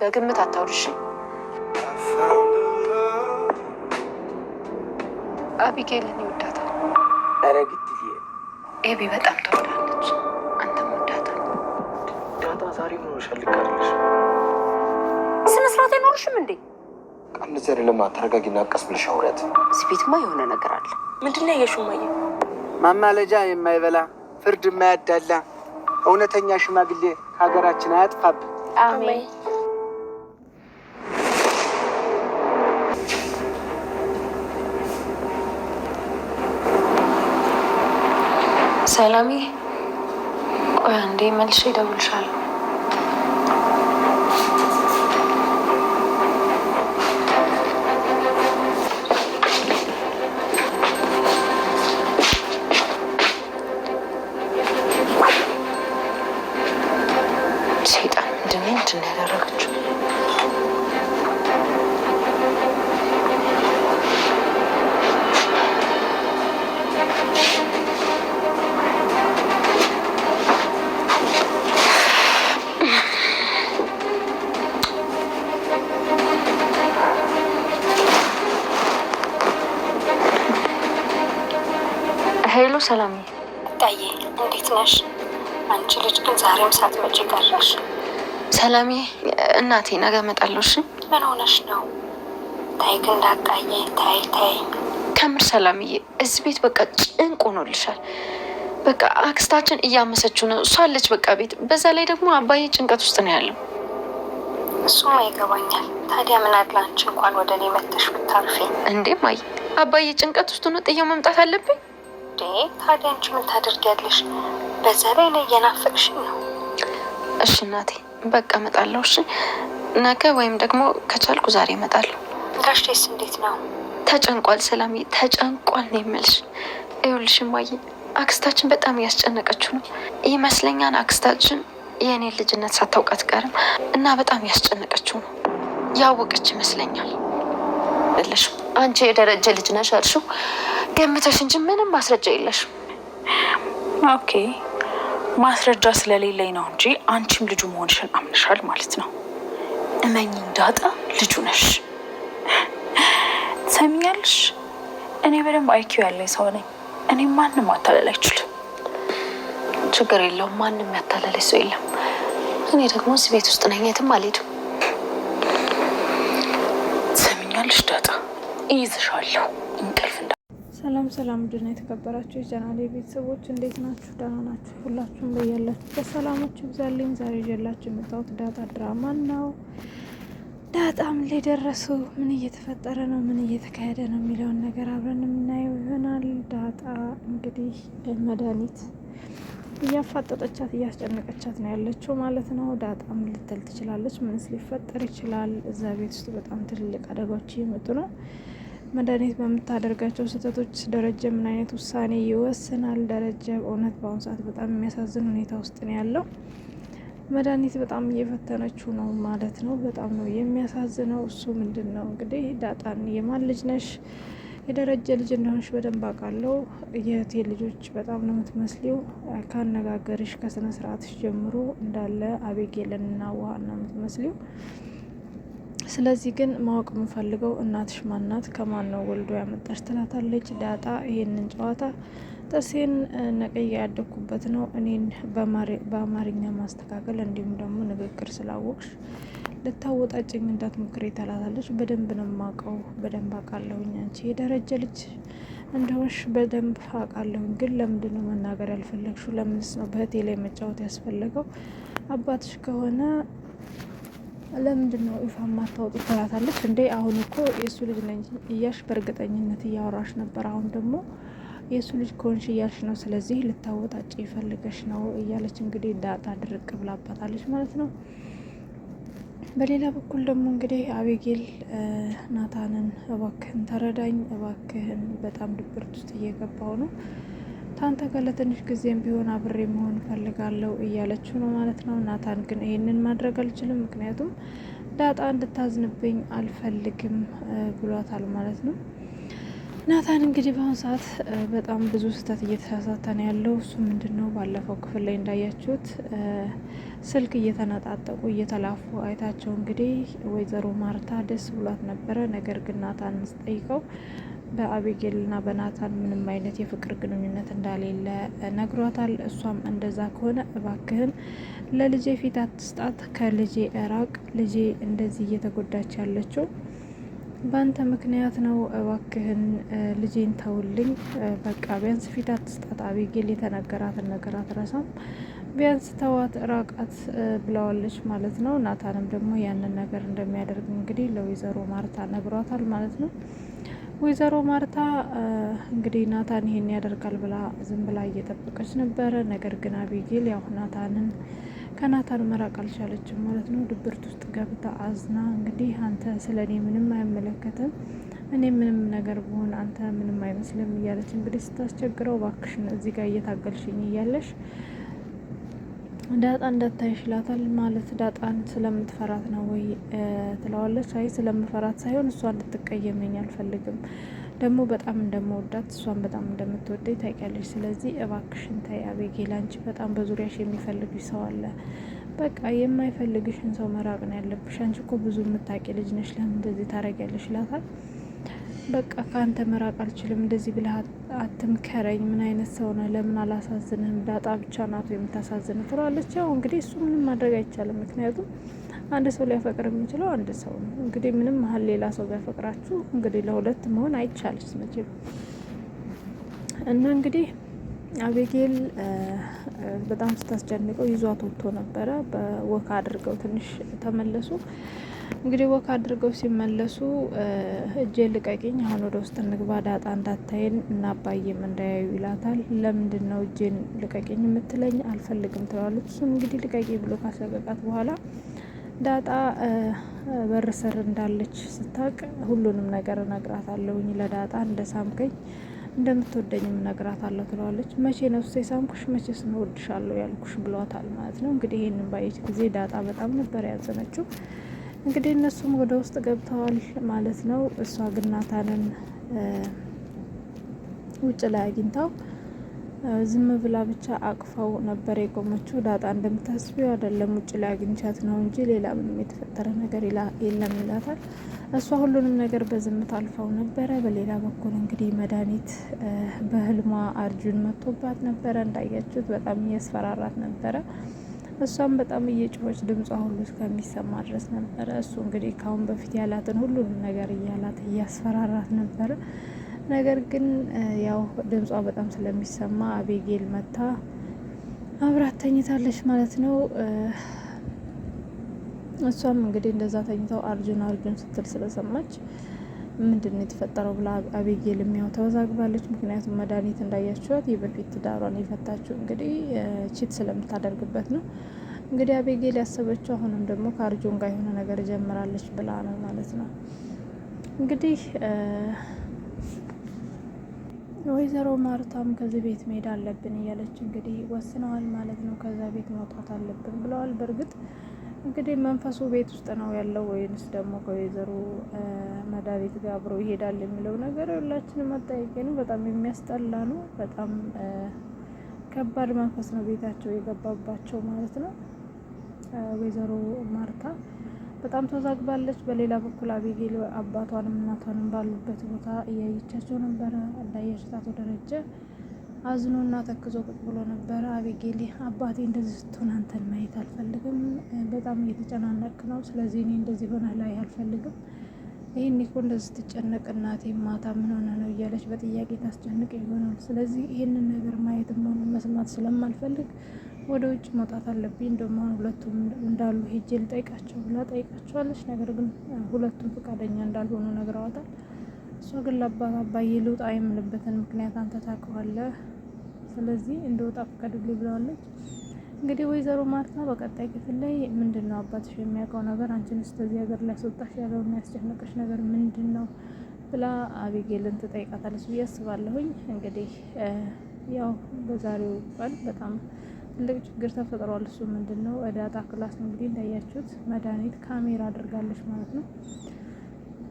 በግምት አታውልሽ። አቢጌልን ይወዳታል። ኧረ ግድዬ ኤቢ በጣም ትወዳለች። አንተም ወዳታል። ዳጣ ዛሬ ምን ሆነሻል? ልካለሽ ስነ ስርዓት አይኖርሽም እንዴ? ቀንዘ አይደለም። ተረጋጊና ቀስ ብለሽ አውሪያት። እዚህ ቤትማ የሆነ ነገር አለ። ምንድን ነው ያየሽው? ማየ ማማለጃ የማይበላ ፍርድ የማያዳላ እውነተኛ ሽማግሌ ሀገራችን አያጥፋብ። አሜን። ሰላሚ፣ ቆይ አንዴ መልሼ እደውልልሻለሁ። ሴጣን ምንድን ነው ያደረገችው? ሄሎ ሰላምዬ። ጣዬ እንዴት ነሽ? አንቺ ልጅ ግን ዛሬም ሳትመጪ ቀረሽ። ሰላምዬ እናቴ ነገ እመጣለሁ። እሺ? ምን ሆነሽ ነው? ታይ ግን እንዳቃዬ ታይ። ከምር ሰላምዬ እዚህ ቤት በቃ ጭንቅ ሆኖልሻል። በቃ አክስታችን እያመሰችው ነው። እሷ አለች በቃ ቤት። በዛ ላይ ደግሞ አባዬ ጭንቀት ውስጥ ነው ያለው። እሱማ ይገባኛል። ታዲያ ምን አለ አንቺ እንኳን ወደ እኔ መተሽ ብታርፊ። እንዴ ማይ አባዬ ጭንቀት ውስጥ ነው። ጥዬው መምጣት አለብኝ። ታዲያ አንቺ ምን ታደርጊያለሽ? በዛ ላይ ነው እየናፈቅሽኝ ነው። እሺ እናቴ በቃ እመጣለሁ። እሺ ነገ ወይም ደግሞ ከቻልኩ ዛሬ እመጣለሁ። ጋሽቴስ እንዴት ነው? ተጨንቋል ሰላምዬ፣ ተጨንቋል ነው የምልሽ። ይኸውልሽ እማዬ አክስታችን በጣም እያስጨነቀችው ነው ይመስለኛል። አክስታችን የእኔን ልጅነት ሳታውቃት ቀርም እና በጣም ያስጨነቀችው ነው። ያወቀች ይመስለኛል። ልሽ አንቺ የደረጀ ልጅ ነሽ እርሺው ገምተሽ እንጂ ምንም ማስረጃ የለሽም። ኦኬ ማስረጃ ስለሌለኝ ነው እንጂ አንቺም ልጁ መሆንሽን አምንሻል ማለት ነው። እመኚኝ ዳጣ ልጁ ነሽ። ትሰሚኛለሽ? እኔ በደንብ አይኪው ያለኝ ሰው ነኝ። እኔ ማንም ማታለል አይችልም። ችግር የለውም። ማንም ያታለለኝ ሰው የለም። እኔ ደግሞ እዚህ ቤት ውስጥ ነኝ፣ የትም አልሄድም። ትሰሚኛለሽ ዳጣ ይይዝሻለሁ እንቅልፍ እንዳ ሰላም ድና የተከበራችሁ የቻናሌ ቤተሰቦች እንዴት ናችሁ? ደህና ናችሁ? ሁላችሁም በያላችሁ በሰላማችሁ ይብዛልኝ። ዛሬ ይዤላችሁ የመጣሁት ዳጣ ድራማ ነው። ዳጣም ላይ ደረሱ። ምን እየተፈጠረ ነው፣ ምን እየተካሄደ ነው የሚለውን ነገር አብረን የምናየው ይሆናል። ዳጣ እንግዲህ መድኃኒት እያፋጠጠቻት እያስጨነቀቻት ነው ያለችው ማለት ነው። ዳጣም ልትል ትችላለች። ምንስ ሊፈጠር ይችላል? እዛ ቤት ውስጥ በጣም ትልልቅ አደጋዎች እየመጡ ነው። መድኃኒት በምታደርጋቸው ስህተቶች ደረጀ ምን አይነት ውሳኔ ይወስናል? ደረጀ እውነት በአሁኑ ሰዓት በጣም የሚያሳዝን ሁኔታ ውስጥ ነው ያለው። መድኃኒት በጣም እየፈተነችው ነው ማለት ነው። በጣም ነው የሚያሳዝነው። እሱ ምንድን ነው እንግዲህ ዳጣን የማን ልጅ ነሽ? የደረጀ ልጅ እንደሆንሽ በደንብ አውቃለሁ። የእህቴ ልጆች በጣም ነው የምትመስሊው። ካነጋገርሽ ከስነ ስርዓትሽ ጀምሮ እንዳለ አቤጌልንና ውሃን ነው የምትመስሊው። ስለዚህ ግን ማወቅ የምፈልገው እናትሽ ማናት? ከማን ነው ወልዶ ያመጣሽ? ትላታለች ዳጣ። ይሄንን ጨዋታ ጥርሴን ነቀያ ያደኩበት ነው። እኔን በአማርኛ ማስተካከል እንዲሁም ደግሞ ንግግር ስላወቅሽ ልታወጣጭኝ እንዳትሞክሪ ትላታለች። በደንብ ነው የማውቀው፣ በደንብ አውቃለሁኝ። አንቺ የደረጀ ልጅ እንደሆንሽ በደንብ አውቃለሁኝ። ግን ለምንድን ነው መናገር ያልፈለግሽው? ለምንስ ነው በእህቴ ላይ መጫወት ያስፈለገው? አባትሽ ከሆነ ለምንድን ነው ይፋ ማታወጡ? ትላታለች። እንዴ አሁን እኮ የእሱ ልጅ ነኝ እያልሽ በእርግጠኝነት እያወራሽ ነበር። አሁን ደግሞ የእሱ ልጅ ከሆንሽ እያልሽ ነው። ስለዚህ ልታወጣጭ ይፈልገሽ ነው እያለች እንግዲህ ዳጣ ድርቅ ብላባታለች ማለት ነው። በሌላ በኩል ደግሞ እንግዲህ አቤጌል ናታንን እባክህን ተረዳኝ፣ እባክህን በጣም ድብርት ውስጥ እየገባው ነው፣ ታንተ ጋር ለትንሽ ጊዜም ቢሆን አብሬ መሆን ፈልጋለሁ እያለችው ነው ማለት ነው። ናታን ግን ይህንን ማድረግ አልችልም፣ ምክንያቱም ዳጣ እንድታዝንብኝ አልፈልግም ብሏታል ማለት ነው። ናታን እንግዲህ በአሁኑ ሰዓት በጣም ብዙ ስህተት እየተሳሳተ ነው ያለው። እሱ ምንድን ነው ባለፈው ክፍል ላይ እንዳያችሁት ስልክ እየተነጣጠቁ እየተላፉ አይታቸው እንግዲህ ወይዘሮ ማርታ ደስ ብሏት ነበረ። ነገር ግን ናታን ስጠይቀው በአቤጌልና በናታን ምንም አይነት የፍቅር ግንኙነት እንዳሌለ ነግሯታል። እሷም እንደዛ ከሆነ እባክህን ለልጄ ፊት አትስጣት፣ ከልጄ እራቅ፣ ልጄ እንደዚህ እየተጎዳች ያለችው በአንተ ምክንያት ነው፣ እባክህን ልጄን ተውልኝ፣ በቃ ቢያንስ ፊት አትስጣት፣ አቤጌል የተነገራትን ነገር አትረሳም፣ ቢያንስ ተዋት፣ ራቃት ብለዋለች ማለት ነው። ናታንም ደግሞ ያንን ነገር እንደሚያደርግ እንግዲህ ለወይዘሮ ማርታ ነግሯታል ማለት ነው። ወይዘሮ ማርታ እንግዲህ ናታን ይሄን ያደርጋል ብላ ዝም ብላ እየጠበቀች ነበረ። ነገር ግን አቤጌል ያው ከናታን መራቅ አልቻለችም ማለት ነው። ድብርት ውስጥ ገብታ አዝና እንግዲህ አንተ ስለ እኔ ምንም አይመለከትም፣ እኔ ምንም ነገር ብሆን አንተ ምንም አይመስልም እያለች እንግዲህ ስታስቸግረው እባክሽን እዚህ ጋር እየታገልሽኝ እያለሽ ዳጣ እንዳታይሽ ይላታል። ማለት ዳጣን ስለምትፈራት ነው ወይ ትለዋለች። አይ ስለምፈራት ሳይሆን እሷ እንድትቀየመኝ አልፈልግም፣ ደግሞ በጣም እንደምወዳት እሷን በጣም እንደምትወደኝ ታውቂያለሽ። ስለዚህ እባክሽን ተይ አቤጌል፣ አንቺ በጣም በዙሪያሽ የሚፈልግሽ ሰው አለ፣ በቃ የማይፈልግሽን ሰው መራቅ ነው ያለብሽ። አንቺ እኮ ብዙ የምታውቂ ልጅ ነሽ፣ ለምን እንደዚህ ታደርጊያለሽ ይላታል። በቃ ከአንተ መራቅ አልችልም፣ እንደዚህ ብለህ አትምከረኝ፣ ምን አይነት ሰው ነህ? ለምን አላሳዝንህም? ዳጣ ብቻ ናት የምታሳዝን ትለዋለች። ያው እንግዲህ እሱ ምንም ማድረግ አይቻልም፣ ምክንያቱም አንድ ሰው ሊያፈቅር የሚችለው አንድ ሰው ነው። እንግዲህ ምንም መሀል ሌላ ሰው ቢያፈቅራችሁ እንግዲህ ለሁለት መሆን አይቻልም መቼም። እና እንግዲህ አቤጌል በጣም ስታስጨንቀው ይዟት ወጥቶ ነበረ። በወካ አድርገው ትንሽ ተመለሱ። እንግዲህ ወካ አድርገው ሲመለሱ እጄ ልቀቂኝ፣ አሁን ወደ ውስጥ እንግባ፣ ዳጣ እንዳታየን እና አባዬም እንዳያዩ ይላታል። ለምንድን ነው እጄን ልቀቂኝ የምትለኝ? አልፈልግም ትለዋለች። እሱም እንግዲህ ልቀቂ ብሎ ካስለቀቃት በኋላ ዳጣ በር ስር እንዳለች ስታቅ ሁሉንም ነገር እነግራታለሁኝ ለዳጣ እንደ ሳምከኝ እንደምትወደኝም እነግራታለሁ ትለዋለች። መቼ ነው ስ የሳምኩሽ? መቼስ ነው እወድሻለሁ ያልኩሽ ብሏታል ማለት ነው። እንግዲህ ይህንን ባየች ጊዜ ዳጣ በጣም ነበር ያዘነችው። እንግዲህ እነሱም ወደ ውስጥ ገብተዋል ማለት ነው። እሷ ግን ናታንን ውጭ ላይ አግኝታው ዝም ብላ ብቻ አቅፈው ነበር የቆመችው። ዳጣ እንደምታስቢው አይደለም፣ ውጭ ላይ አግኝቻት ነው እንጂ ሌላ ምንም የተፈጠረ ነገር የለም ይላታል። እሷ ሁሉንም ነገር በዝምታ አልፈው ነበረ። በሌላ በኩል እንግዲህ መድኃኒት በህልሟ አርጁን መጥቶባት ነበረ። እንዳያችሁት በጣም እያስፈራራት ነበረ። እሷም በጣም እየጮኸች ድምጿ ሁሉ እስከሚሰማ ድረስ ነበረ። እሱ እንግዲህ ካሁን በፊት ያላትን ሁሉንም ነገር እያላት እያስፈራራት ነበረ። ነገር ግን ያው ድምጿ በጣም ስለሚሰማ አቤጌል መታ አብራት ተኝታለች ማለት ነው። እሷም እንግዲህ እንደዛ ተኝተው አርጁን ስትል ስለሰማች ምንድን ነው የተፈጠረው ብላ አቤጌል የሚያው ተወዛግባለች። ምክንያቱም መድኃኒት እንዳያችኋት የበፊት ትዳሯን የፈታችው እንግዲህ ቺት ስለምታደርግበት ነው። እንግዲህ አቤጌል ያሰበችው አሁንም ደግሞ ከአርጁን ጋር የሆነ ነገር ጀምራለች ብላ ነው ማለት ነው። እንግዲህ ወይዘሮ ማርታም ከዚህ ቤት መሄድ አለብን እያለች እንግዲህ ወስነዋል ማለት ነው። ከዛ ቤት መውጣት አለብን ብለዋል። በእርግጥ እንግዲህ መንፈሱ ቤት ውስጥ ነው ያለው ወይንስ ደግሞ ከወይዘሮ መድኃኒት ጋር አብሮ ይሄዳል የሚለው ነገር ሁላችንም መጠያየቅ ነው። በጣም የሚያስጠላ ነው። በጣም ከባድ መንፈስ ነው ቤታቸው የገባባቸው ማለት ነው። ወይዘሮ ማርታ በጣም ተዛግባለች። በሌላ በኩል አቤጌል አባቷንም እናቷንም ባሉበት ቦታ እያየቻቸው ነበረ። እንዳያችሁት አቶ ደረጀ አዝኖና ተክዞ ቁጭ ብሎ ነበረ። አቤጌል አባቴ እንደዚህ ስትሆን አንተን ማየት አልፈልግም፣ በጣም እየተጨናነቅ ነው፣ ስለዚህ እኔ እንደዚህ ሆነ ላይ አልፈልግም፣ ይህን እኮ እንደዚህ ስትጨነቅ እናቴ ማታ ምን ሆነ ነው እያለች በጥያቄ ታስጨንቅ ይሆናል። ስለዚህ ይህንን ነገር ማየትም ሆነ መስማት ስለማልፈልግ ወደ ውጭ መውጣት አለብኝ፣ እንደውም አሁን ሁለቱም እንዳሉ ሄጄ ልጠይቃቸው ብላ ጠይቃቸዋለች። ነገር ግን ሁለቱም ፈቃደኛ እንዳልሆኑ ነግረዋታል። እሷ ግን አባዬ ልውጣ የምልበትን ምክንያት አንተ ታውቀዋለህ፣ ስለዚህ እንደወጣ ፈቀድልኝ ብለዋለች። እንግዲህ ወይዘሮ ማርታ በቀጣይ ክፍል ላይ ምንድን ነው አባትሽ የሚያውቀው ነገር፣ አንቺን ስለዚህ ሀገር ላይ ስወጣሽ ያለው የሚያስጨንቅሽ ነገር ምንድን ነው ብላ አቤጌልን ትጠይቃታለች ብዬ አስባለሁኝ። እንግዲህ ያው በዛሬው ቀን በጣም ትልቅ ችግር ተፈጥሯል። እሱ ምንድን ነው ዳጣ ክላስ እንግዲህ እንዳያችሁት መድኃኒት ካሜራ አድርጋለች ማለት ነው።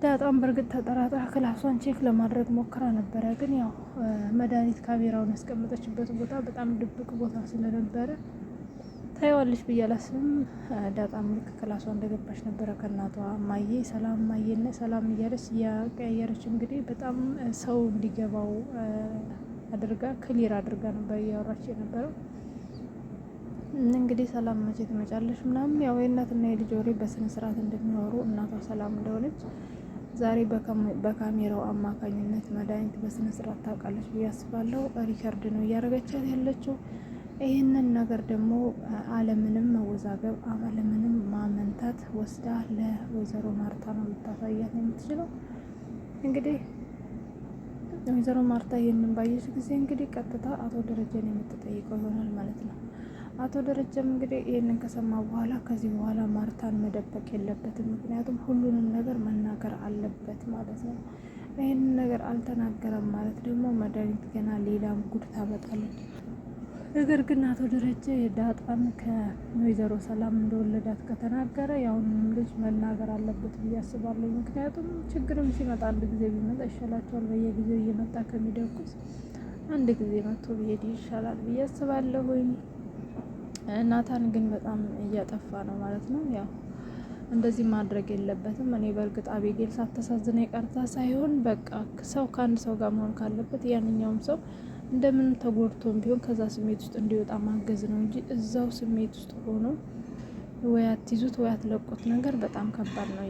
ዳጣም በእርግጥ ተጠራጥራ ክላሷን ቼክ ለማድረግ ሞክራ ነበረ። ግን ያው መድኃኒት ካሜራውን ያስቀመጠችበት ቦታ በጣም ድብቅ ቦታ ስለነበረ ታየዋለች ብዬ አላስብም። ዳጣም ልክ ክላሷ እንደገባች ነበረ ከእናቷ ማዬ ሰላም ማዬነ ሰላም እያለች እያቀያየረች እንግዲህ በጣም ሰው እንዲገባው አድርጋ ክሊር አድርጋ ነበር እያወራች የነበረው። እንግዲህ ሰላም መቼ ትመጫለሽ ምናምን ያው የእናትና የልጅ ወሬ በስነ ስርዓት እንደሚኖሩ እናቷ ሰላም እንደሆነች ዛሬ በካሜራው አማካኝነት መድኃኒት በስነ ስርዓት ታውቃለች ብዬ አስባለሁ። ሪከርድ ነው እያደረገቻት ያለችው። ይህንን ነገር ደግሞ አለምንም መወዛገብ አለምንም ማመንታት ወስዳ ለወይዘሮ ማርታ ነው ልታሳያት የምትችለው። እንግዲህ ወይዘሮ ማርታ ይህንን ባየች ጊዜ እንግዲህ ቀጥታ አቶ ደረጀን የምትጠይቀው ይሆናል ማለት ነው። አቶ ደረጀም እንግዲህ ይህንን ከሰማ በኋላ ከዚህ በኋላ ማርታን መደበቅ የለበትም፣ ምክንያቱም ሁሉንም ነገር መናገር አለበት ማለት ነው። ይህንን ነገር አልተናገረም ማለት ደግሞ መድኃኒት ገና ሌላም ጉድ ታመጣለች። ነገር ግን አቶ ደረጀ ዳጣን ከወይዘሮ ሰላም እንደወለዳት ከተናገረ ያሁንም ልጅ መናገር አለበት ብዬ አስባለሁ። ምክንያቱም ችግርም ሲመጣ አንድ ጊዜ ቢመጣ ይሻላቸዋል። በየጊዜው እየመጣ ከሚደቁስ አንድ ጊዜ መጥቶ ቢሄድ ይሻላል ብዬ አስባለሁኝ። ናታን ግን በጣም እያጠፋ ነው ማለት ነው። ያው እንደዚህ ማድረግ የለበትም። እኔ በእርግጥ አቤጌል ሳታሳዝነ የቀርታ ሳይሆን በቃ ሰው ከአንድ ሰው ጋር መሆን ካለበት ያንኛውም ሰው እንደምን ተጎድቶም ቢሆን ከዛ ስሜት ውስጥ እንዲወጣ ማገዝ ነው እንጂ እዛው ስሜት ውስጥ ሆኖ ወይ አትይዙት ወይ አትለቁት ነገር በጣም ከባድ ነው።